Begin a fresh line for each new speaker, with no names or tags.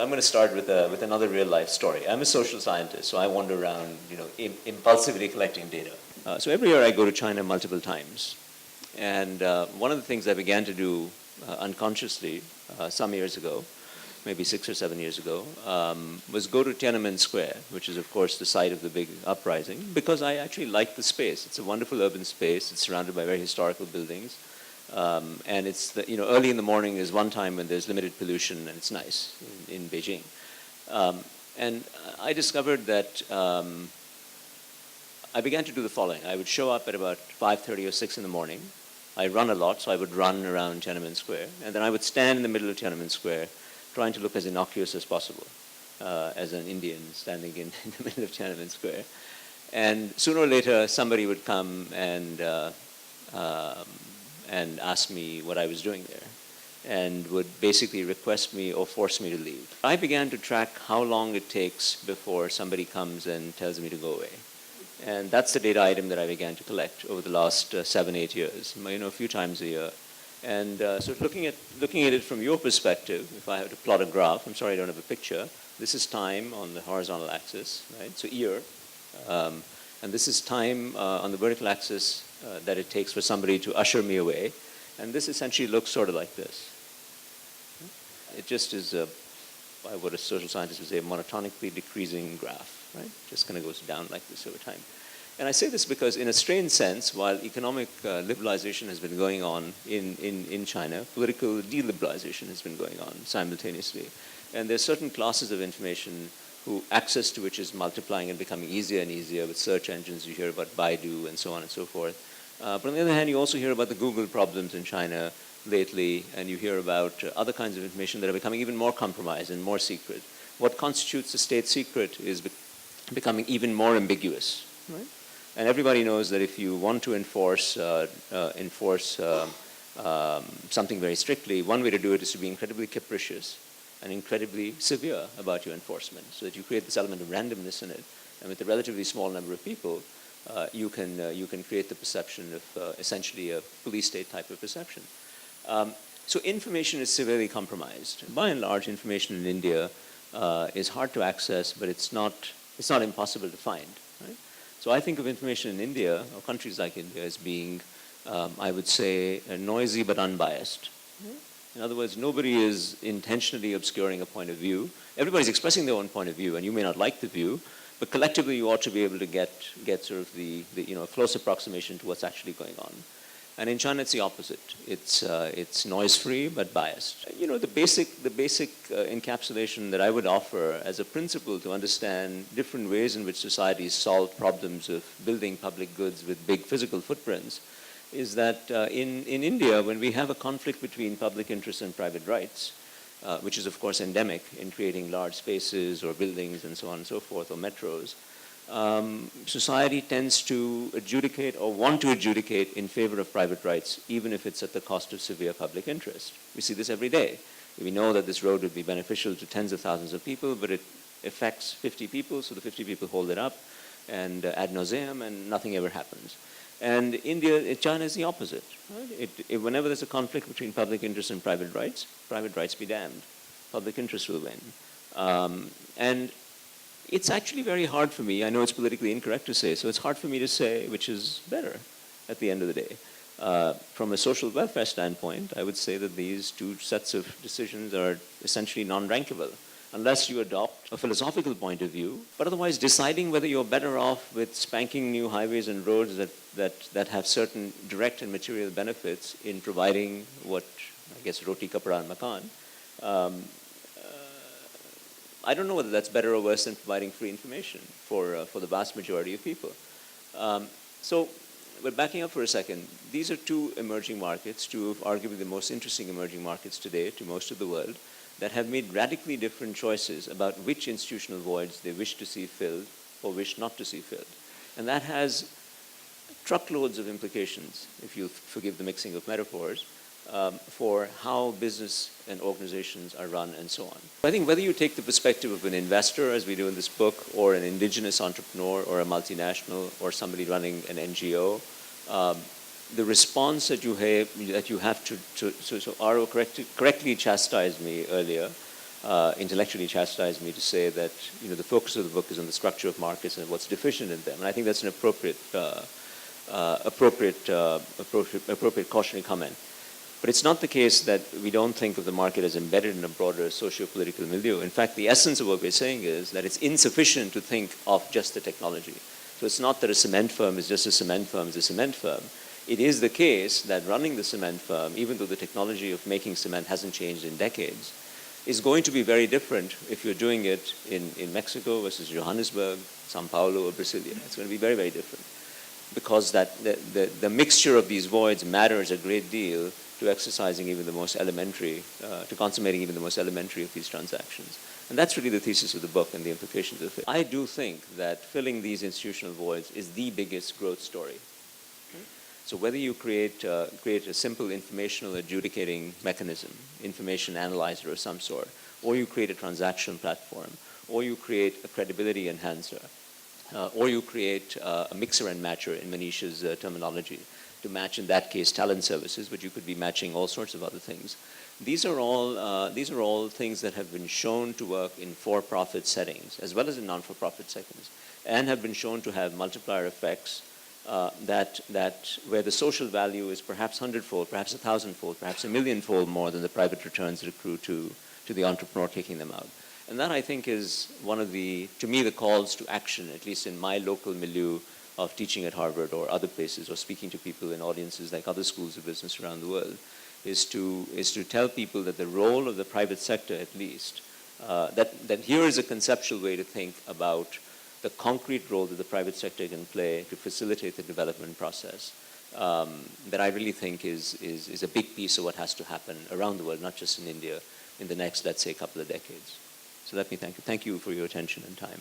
I'm going to start with another real life story. I'm a social scientist, so I wander around, impulsively collecting data. So every year I go to China multiple times, and one of the things I began to do unconsciously some years ago, maybe 6 or 7 years ago, was go to Tiananmen Square, which is of course the site of the big uprising, because I actually like the space. It's a wonderful urban space. It's surrounded by very historical buildings. And it's, early in the morning is one time when there's limited pollution and it's nice in Beijing. And I discovered that I began to do the following. I would show up at about 5:30 or 6 in the morning. I run a lot, so I would run around Tiananmen Square. And then I would stand in the middle of Tiananmen Square trying to look as innocuous as possible, as an Indian standing in the middle of Tiananmen Square. And sooner or later, somebody would come and ask me what I was doing there, and would basically request me or force me to leave. I began to track how long it takes before somebody comes and tells me to go away. And that's the data item that I began to collect over the last 7, 8 years, a few times a year. And so looking at it from your perspective, if I have to plot a graph, I'm sorry I don't have a picture, this is time on the horizontal axis, right? So year. And this is time on the vertical axis that it takes for somebody to usher me away. And this essentially looks sort of like this. It just is what a social scientist would say, a monotonically decreasing graph, right? Just kind of goes down like this over time. And I say this because in a strange sense, while economic liberalization has been going on in China, political deliberalization has been going on simultaneously. And there's certain classes of information who access to which is multiplying and becoming easier and easier with search engines. You hear about Baidu and so on and so forth. But on the other hand, you also hear about the Google problems in China lately, and you hear about other kinds of information that are becoming even more compromised and more secret. What constitutes a state secret is becoming even more ambiguous, right? And everybody knows that if you want to enforce something very strictly, one way to do it is to be incredibly capricious and incredibly severe about your enforcement, so that you create this element of randomness in it. And with a relatively small number of people, you can create the perception of essentially a police state type of perception. So information is severely compromised. By and large, information in India is hard to access, but it's not impossible to find, right? So I think of information in India, or countries like India, as being, I would say, noisy but unbiased. In other words, nobody is intentionally obscuring a point of view. Everybody's expressing their own point of view, and you may not like the view, but collectively you ought to be able to get sort of the a close approximation to what's actually going on. And in China, it's the opposite. It's noise-free but biased. The basic encapsulation that I would offer as a principle to understand different ways in which societies solve problems of building public goods with big physical footprints is that in India, when we have a conflict between public interest and private rights, which is of course endemic in creating large spaces or buildings and so on and so forth, or metros, society tends to adjudicate or want to adjudicate in favor of private rights, even if it's at the cost of severe public interest. We see this every day. We know that this road would be beneficial to tens of thousands of people, but it affects 50 people, so the 50 people hold it up and ad nauseum, and nothing ever happens. And China is the opposite. Right? Whenever there's a conflict between public interest and private rights be damned. Public interest will win. And it's actually very hard for me, I know it's politically incorrect to say, so it's hard for me to say which is better at the end of the day. From a social welfare standpoint, I would say that these two sets of decisions are essentially non-rankable, unless you adopt a philosophical point of view. But otherwise, deciding whether you're better off with spanking new highways and roads that have certain direct and material benefits in providing what, I guess, roti, kapra, and makan, I don't know whether that's better or worse than providing free information for the vast majority of people. But backing up for a second, these are two emerging markets, two of arguably the most interesting emerging markets today to most of the world, that have made radically different choices about which institutional voids they wish to see filled or wish not to see filled. And that has truckloads of implications, if you forgive the mixing of metaphors, for how business and organizations are run and so on. I think whether you take the perspective of an investor, as we do in this book, or an indigenous entrepreneur, or a multinational, or somebody running an NGO, the response that you have to Aro correctly chastised me earlier intellectually chastised me to say that the focus of the book is on the structure of markets and what's deficient in them, and I think that's an appropriate cautionary comment. But it's not the case that we don't think of the market as embedded in a broader socio-political milieu. In fact, the essence of what we're saying is that it's insufficient to think of just the technology. So it's not that a cement firm is just a cement firm is a cement firm. It is the case that running the cement firm, even though the technology of making cement hasn't changed in decades, is going to be very different if you're doing it in Mexico versus Johannesburg, Sao Paulo, or Brasilia. It's going to be very, very different, because the mixture of these voids matters a great deal to exercising even the most elementary, to consummating even the most elementary of these transactions. And that's really the thesis of the book and the implications of it. I do think that filling these institutional voids is the biggest growth story. So whether you create a simple informational adjudicating mechanism, information analyzer of some sort, or you create a transaction platform, or you create a credibility enhancer, or you create a mixer and matcher in Manisha's terminology, to match, in that case, talent services, but you could be matching all sorts of other things. These are all things that have been shown to work in for-profit settings, as well as in non-for-profit settings, and have been shown to have multiplier effects that where the social value is perhaps 100-fold, perhaps 1,000-fold, perhaps 1,000,000-fold more than the private returns that accrue to the entrepreneur taking them out. And that, I think, is one of the, to me, the calls to action, at least in my local milieu of teaching at Harvard or other places, or speaking to people in audiences like other schools of business around the world, is to tell people that the role of the private sector, at least, that here is a conceptual way to think about the concrete role that the private sector can play to facilitate the development process, that I really think is a big piece of what has to happen around the world, not just in India, in the next, let's say, couple of decades. So let me thank you. Thank you for your attention and time.